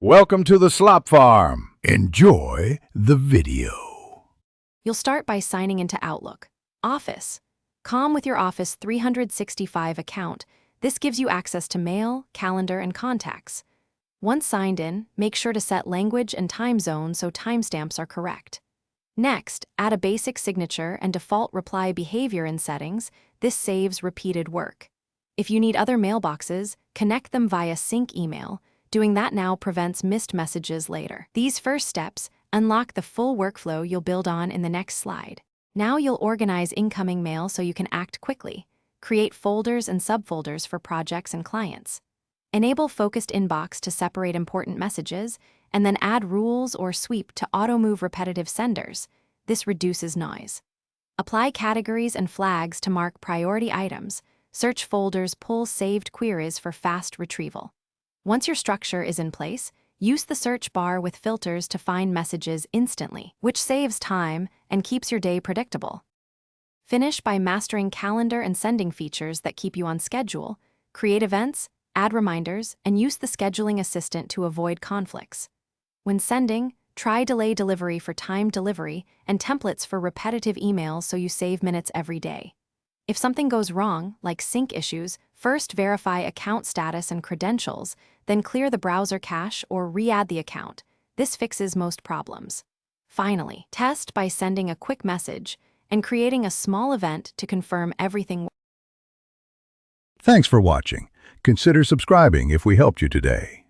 Welcome to the Slop Farm. Enjoy the video. You'll start by signing into Outlook. Office. Com with your Office 365 account. This gives you access to mail, calendar, and contacts. Once signed in, make sure to set language and time zone so timestamps are correct. Next, add a basic signature and default reply behavior in settings. This saves repeated work. If you need other mailboxes, connect them via sync email. Doing that now prevents missed messages later. These first steps unlock the full workflow you'll build on in the next slide. Now you'll organize incoming mail so you can act quickly. Create folders and subfolders for projects and clients. Enable focused inbox to separate important messages, and then add rules or sweep to auto-move repetitive senders. This reduces noise. Apply categories and flags to mark priority items. Search folders pull saved queries for fast retrieval. Once your structure is in place, use the search bar with filters to find messages instantly, which saves time and keeps your day predictable. Finish by mastering calendar and sending features that keep you on schedule. Create events, add reminders, and use the scheduling assistant to avoid conflicts. When sending, try delay delivery for timed delivery and templates for repetitive emails so you save minutes every day. If something goes wrong, like sync issues, first verify account status and credentials, then clear the browser cache or re-add the account. This fixes most problems. Finally, test by sending a quick message and creating a small event to confirm everything. Thanks for watching. Consider subscribing if we helped you today.